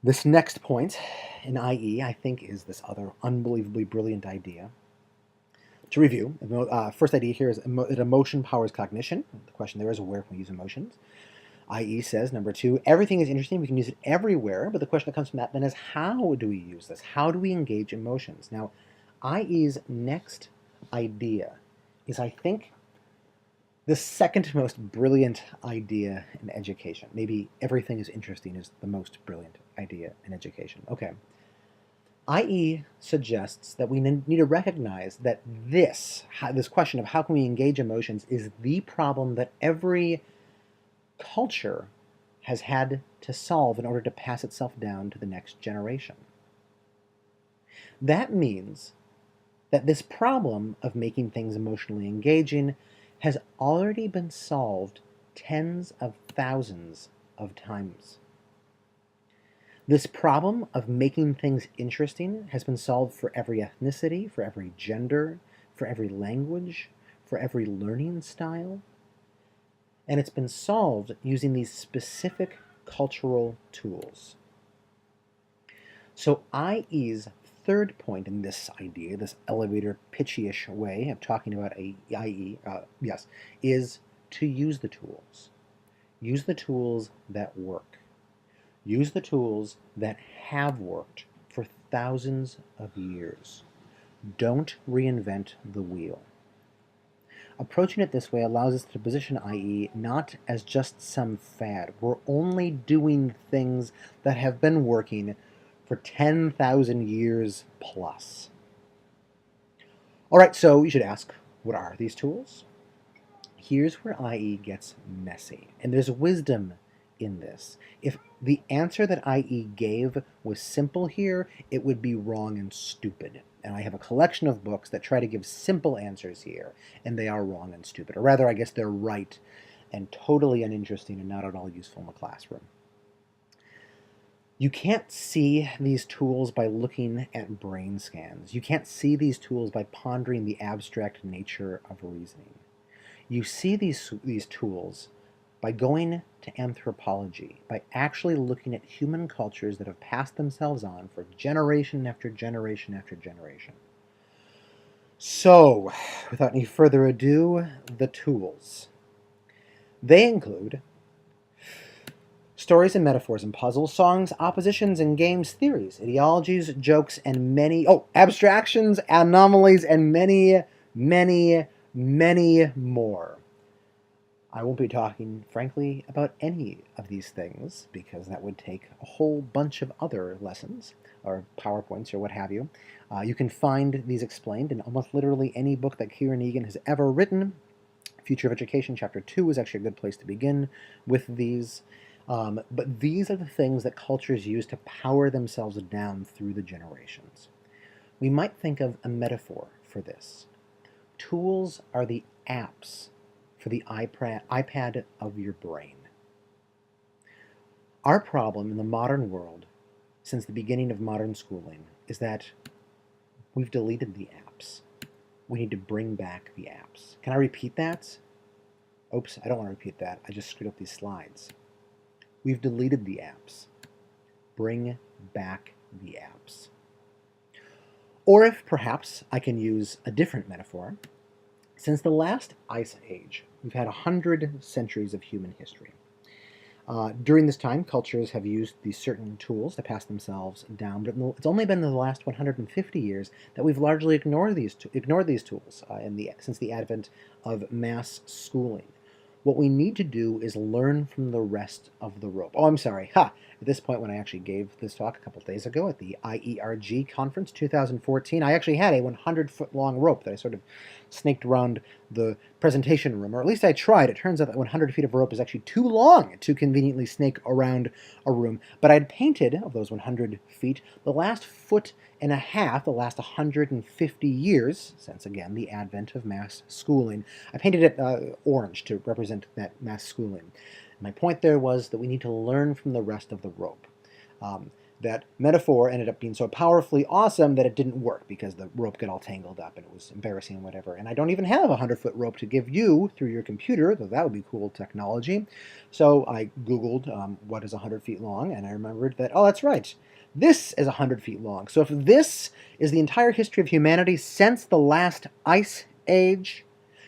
This next point in IE, I think, is this other unbelievably brilliant idea. To review, first idea here is that emotion powers cognition. The question there is, where can we use emotions? IE says, number two, everything is interesting. We can use it everywhere. But the question that comes from that then is, how do we use this? How do we engage emotions? Now, IE's next idea is, I think, the second most brilliant idea in education. Maybe everything is interesting is the most brilliant idea in education. Okay. IE suggests that we need to recognize that this question of how can we engage emotions is the problem that every culture has had to solve in order to pass itself down to the next generation. That means that this problem of making things emotionally engaging has already been solved tens of thousands of times. This problem of making things interesting has been solved for every ethnicity, for every gender, for every language, for every learning style. And it's been solved using these specific cultural tools. So IE's third point in this idea, this elevator pitchy-ish way of talking about IE, is to use the tools. Use the tools that work. Use the tools that have worked for thousands of years. Don't reinvent the wheel. Approaching it this way allows us to position IE not as just some fad. We're only doing things that have been working for 10,000 years plus. All right, so you should ask, what are these tools? Here's where IE gets messy, and there's wisdom in this. If the answer that IE gave was simple here, it would be wrong and stupid. And I have a collection of books that try to give simple answers here, and they are wrong and stupid. Or rather, I guess they're right and totally uninteresting and not at all useful in the classroom. You can't see these tools by looking at brain scans. You can't see these tools by pondering the abstract nature of reasoning. You see these tools by going to anthropology, by actually looking at human cultures that have passed themselves on for generation after generation after generation. So, without any further ado, the tools. They include stories and metaphors and puzzles, songs, oppositions and games, theories, ideologies, jokes, and abstractions, anomalies, and many, many, many more. I won't be talking, frankly, about any of these things because that would take a whole bunch of other lessons or PowerPoints or what have you. You can find these explained in almost literally any book that Kieran Egan has ever written. Future of Education Chapter 2 is actually a good place to begin with these. But these are the things that cultures use to power themselves down through the generations. We might think of a metaphor for this. Tools are the apps for the iPad of your brain. Our problem in the modern world, since the beginning of modern schooling, is that we've deleted the apps. We need to bring back the apps. Can I repeat that? Oops, I don't want to repeat that. I just screwed up these slides. We've deleted the apps. Bring back the apps. Or if perhaps I can use a different metaphor, since the last ice age, we've had 100 centuries of human history. During this time, cultures have used these certain tools to pass themselves down, but it's only been in the last 150 years that we've largely ignored these tools since the advent of mass schooling. What we need to do is learn from the rest of the rope. Oh, I'm sorry. At this point, when I actually gave this talk a couple of days ago at the IERG conference 2014, I actually had a 100-foot long rope that I sort of snaked around the presentation room, or at least I tried. It turns out that 100 feet of rope is actually too long to conveniently snake around a room. But I'd painted, of those 100 feet, the last foot and a half, the last 150 years, since again the advent of mass schooling. I painted it orange to represent that mass schooling. My point there was that we need to learn from the rest of the rope. that metaphor ended up being so powerfully awesome that it didn't work because the rope got all tangled up and it was embarrassing and whatever. And I don't even have a 100-foot rope to give you through your computer, though that would be cool technology. So I Googled what is 100 feet long, and I remembered that, oh, that's right. This is 100 feet long. So if this is the entire history of humanity since the last ice age,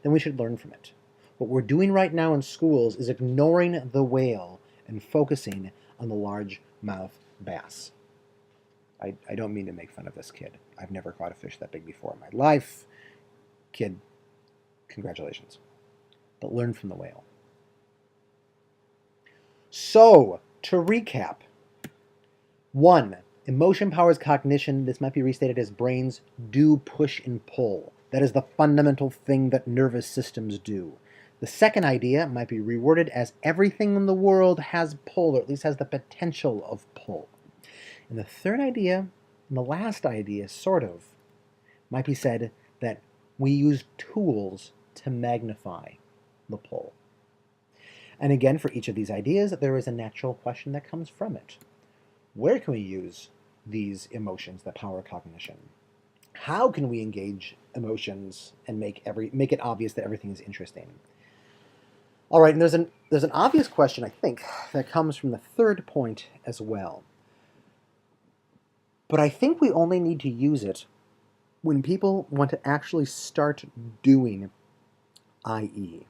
then we should learn from it. What we're doing right now in schools is ignoring the whale and focusing on the largemouth bass. I don't mean to make fun of this kid. I've never caught a fish that big before in my life. Kid, congratulations. But learn from the whale. So, to recap. 1. Emotion powers cognition. This might be restated as brains do push and pull. That is the fundamental thing that nervous systems do. The second idea might be reworded as everything in the world has pull, or at least has the potential of pull. And the third idea, and the last idea, sort of, might be said that we use tools to magnify the pull. And again, for each of these ideas, there is a natural question that comes from it. Where can we use these emotions that power cognition? How can we engage emotions and make it obvious that everything is interesting? All right, and there's an obvious question, I think, that comes from the third point as well. But I think we only need to use it when people want to actually start doing IE.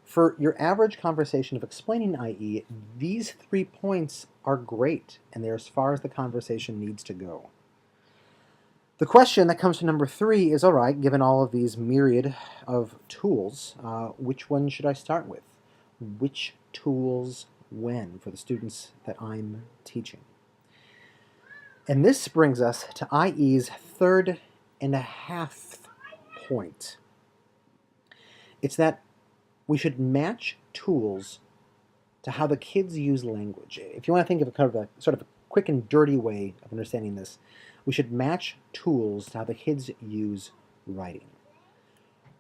For your average conversation of explaining IE, these 3 points are great, and they're as far as the conversation needs to go. The question that comes to number 3 is, all right, given all of these myriad of tools, which one should I start with? Which tools when for the students that I'm teaching? And this brings us to IE's third and a half point. It's that we should match tools to how the kids use language. If you want to think of a kind of a sort of a quick and dirty way of understanding this, we should match tools to how the kids use writing.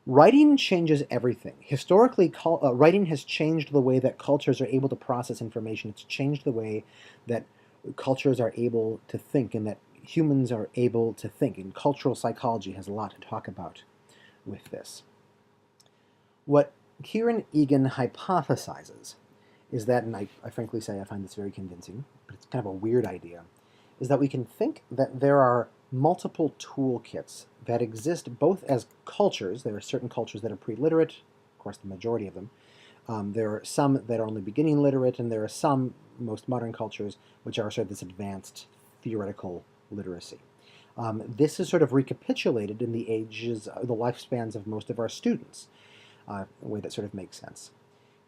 Writing changes everything. Historically, writing has changed the way that cultures are able to process information. It's changed the way that cultures are able to think and that humans are able to think. And cultural psychology has a lot to talk about with this. What Kieran Egan hypothesizes is that, and I frankly say I find this very convincing, but it's kind of a weird idea, is that we can think that there are multiple toolkits that exist both as cultures. There are certain cultures that are pre-literate, of course the majority of them. There are some that are only beginning literate, and there are some, most modern cultures, which are sort of this advanced theoretical literacy. This is sort of recapitulated in the ages, the lifespans of most of our students, in a way that sort of makes sense.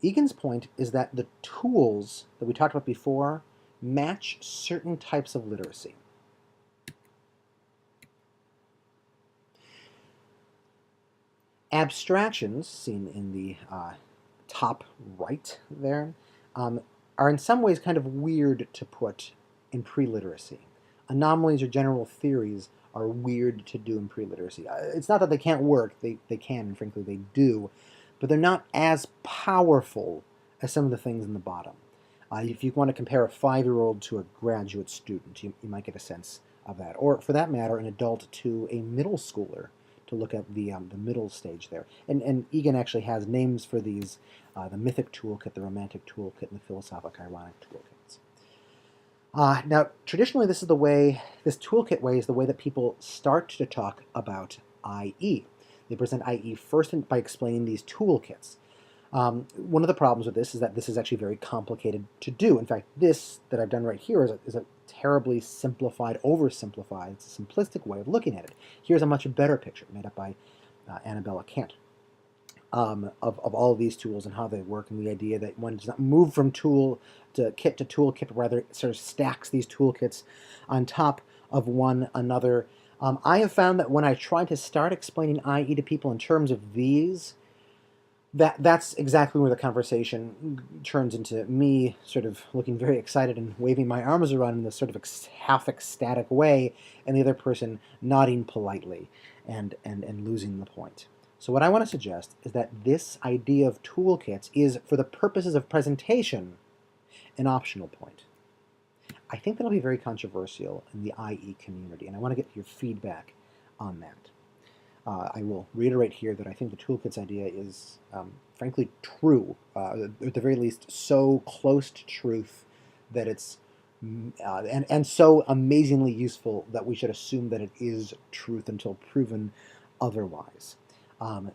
Egan's point is that the tools that we talked about before match certain types of literacy. Abstractions, seen in the top right there, are in some ways kind of weird to put in pre-literacy. Anomalies or general theories are weird to do in pre-literacy. It's not that they can't work, they can, and frankly they do, but they're not as powerful as some of the things in the bottom. If you want to compare a 5-year-old to a graduate student, you might get a sense of that. Or, for that matter, an adult to a middle schooler, to look at the middle stage there. And Egan actually has names for these, the mythic toolkit, the romantic toolkit, and the philosophic ironic toolkits. Now, traditionally, this toolkit way is the way that people start to talk about IE. They present IE first by explaining these toolkits. One of the problems with this is that this is actually very complicated to do. In fact, this that I've done right here is a terribly simplified, oversimplified, it's a simplistic way of looking at it. Here's a much better picture made up by Annabella Kent of all of these tools and how they work, and the idea that one does not move from tool to kit to toolkit, but rather it sort of stacks these toolkits on top of one another. I have found that when I try to start explaining IE to people in terms of these, that's exactly where the conversation turns into me sort of looking very excited and waving my arms around in this sort of half ecstatic way, and the other person nodding politely and losing the point. So what I want to suggest is that this idea of toolkits is, for the purposes of presentation, an optional point. I think that'll be very controversial in the IE community, and I want to get your feedback on that. I will reiterate here that I think the toolkits idea is, frankly, true, at the very least, so close to truth that it's, and so amazingly useful that we should assume that it is truth until proven otherwise.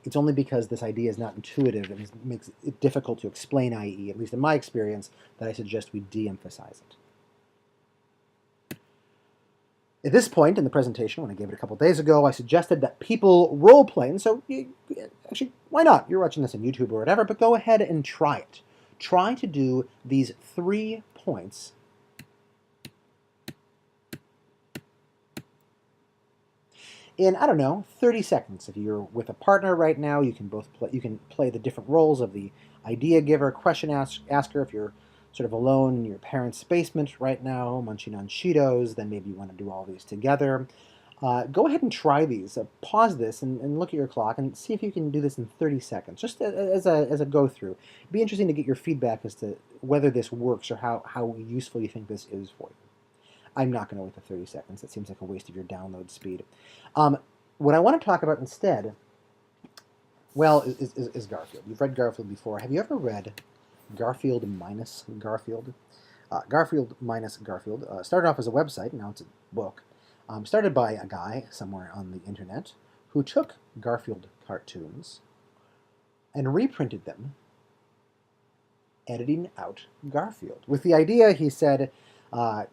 It's only because this idea is not intuitive and makes it difficult to explain IE, at least in my experience, that I suggest we de-emphasize it. At this point in the presentation, when I gave it a couple days ago, I suggested that people role-play, and so actually, why not? You're watching this on YouTube or whatever, but go ahead and try it. Try to do these 3 points in, I don't know, 30 seconds. If you're with a partner right now, you can play the different roles of the idea giver, question asker. If you're sort of alone in your parents' basement right now, munching on Cheetos, then maybe you want to do all these together. Go ahead and try these. Pause this and look at your clock and see if you can do this in 30 seconds, just as a go-through. It'd be interesting to get your feedback as to whether this works or how useful you think this is for you. I'm not going to wait the 30 seconds. That seems like a waste of your download speed. What I want to talk about instead, well, is Garfield. You've read Garfield before. Have you ever read Garfield minus Garfield? Garfield minus Garfield started off as a website, now it's a book. Started by a guy somewhere on the internet who took Garfield cartoons and reprinted them, editing out Garfield, with the idea, he said,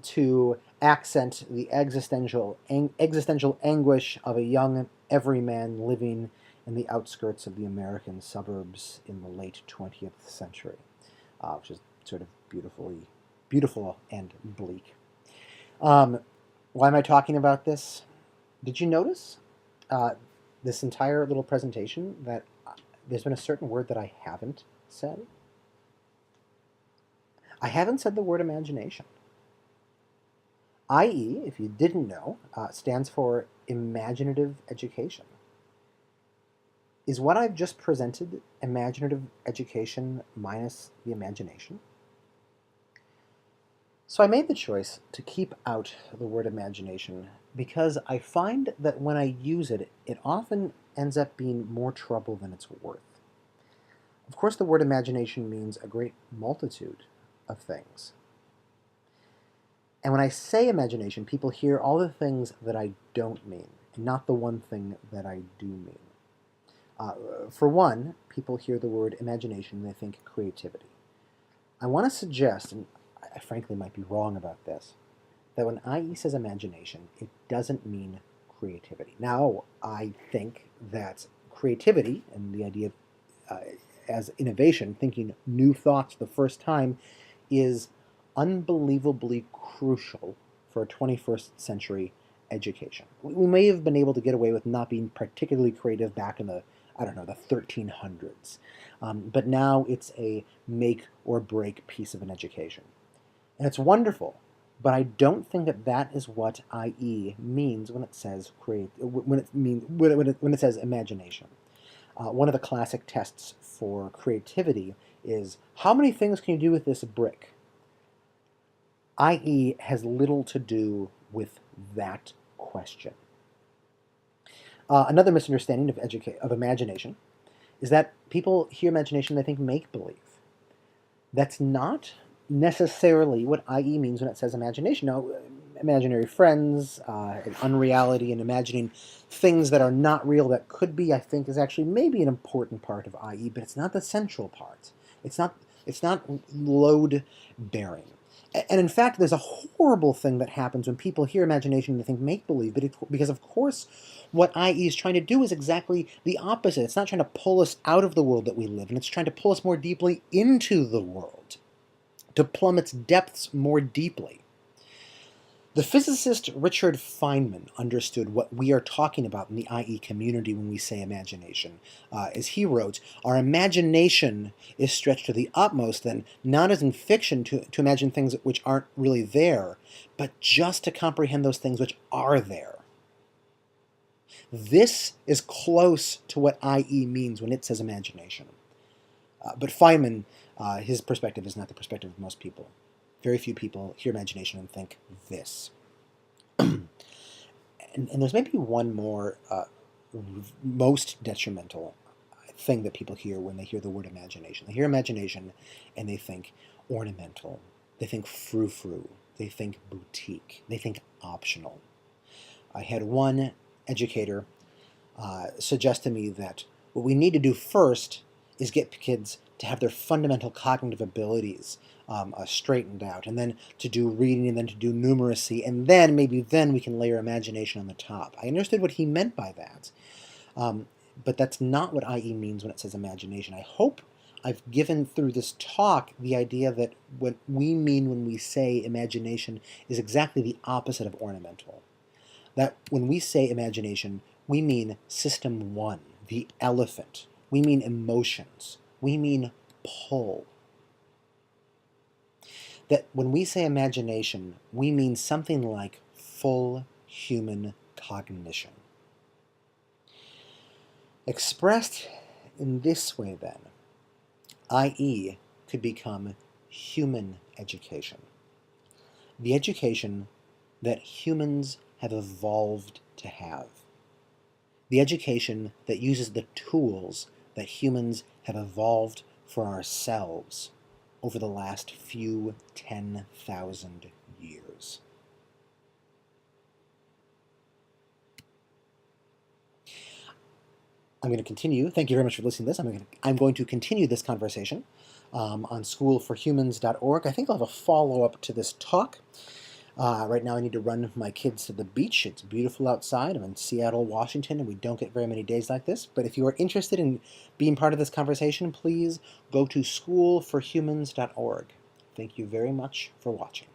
to accent the existential anguish of a young everyman living in the outskirts of the American suburbs in the late 20th century, which is sort of beautiful and bleak. Why am I talking about this? Did you notice this entire little presentation that there's been a certain word that I haven't said? I haven't said the word imagination. IE, if you didn't know, stands for imaginative education. Is what I've just presented imaginative education minus the imagination? So I made the choice to keep out the word imagination because I find that when I use it, it often ends up being more trouble than it's worth. Of course, the word imagination means a great multitude of things. And when I say imagination, people hear all the things that I don't mean, and not the one thing that I do mean. For one, people hear the word imagination and they think creativity. I want to suggest, and I frankly might be wrong about this, that when IE says imagination, it doesn't mean creativity. Now, I think that creativity and the idea of, as innovation, thinking new thoughts the first time, is unbelievably crucial for a 21st century education. We may have been able to get away with not being particularly creative back in the, I don't know, the 1300s. But now it's a make or break piece of an education. And it's wonderful, but I don't think that that is what IE means when it says when it says imagination. One of the classic tests for creativity is, how many things can you do with this brick? IE has little to do with that question. Another misunderstanding of imagination is that people hear imagination, they think make-believe. That's not necessarily what IE means when it says imagination. Now, imaginary friends, and unreality, and imagining things that are not real that could be, I think, is actually maybe an important part of IE, but it's not the central part. It's not load-bearing. And in fact, there's a horrible thing that happens when people hear imagination and they think make-believe, because of course what IE is trying to do is exactly the opposite. It's not trying to pull us out of the world that we live in, it's trying to pull us more deeply into the world, to plumb its depths more deeply. The physicist Richard Feynman understood what we are talking about in the IE community when we say imagination. As he wrote, our imagination is stretched to the utmost, then, not as in fiction to imagine things which aren't really there, but just to comprehend those things which are there. This is close to what IE means when it says imagination. But Feynman, his perspective is not the perspective of most people. very few people hear imagination and think this. And there's maybe one more most detrimental thing that people hear when they hear the word imagination. They hear imagination and they think ornamental, they think frou-frou, they think boutique, they think optional. I had one educator suggest to me that what we need to do first is get kids to have their fundamental cognitive abilities straightened out, and then to do reading, and then to do numeracy, and then maybe then we can layer imagination on the top. I understood what he meant by that, but that's not what IE means when it says imagination. I hope I've given through this talk the idea that what we mean when we say imagination is exactly the opposite of ornamental. That when we say imagination, we mean system one, the elephant. We mean emotions. We mean pull. That when we say imagination, we mean something like full human cognition. Expressed in this way, then, IE could become human education. The education that humans have evolved to have. The education that uses the tools that humans have evolved for ourselves over the last few 10,000 years. I'm going to continue. Thank you very much for listening to this. I'm going to continue this conversation on schoolforhumans.org. I think I'll have a follow-up to this talk. Right now I need to run my kids to the beach. It's beautiful outside. I'm in Seattle, Washington, and we don't get very many days like this. But if you are interested in being part of this conversation, please go to schoolforhumans.org. Thank you very much for watching.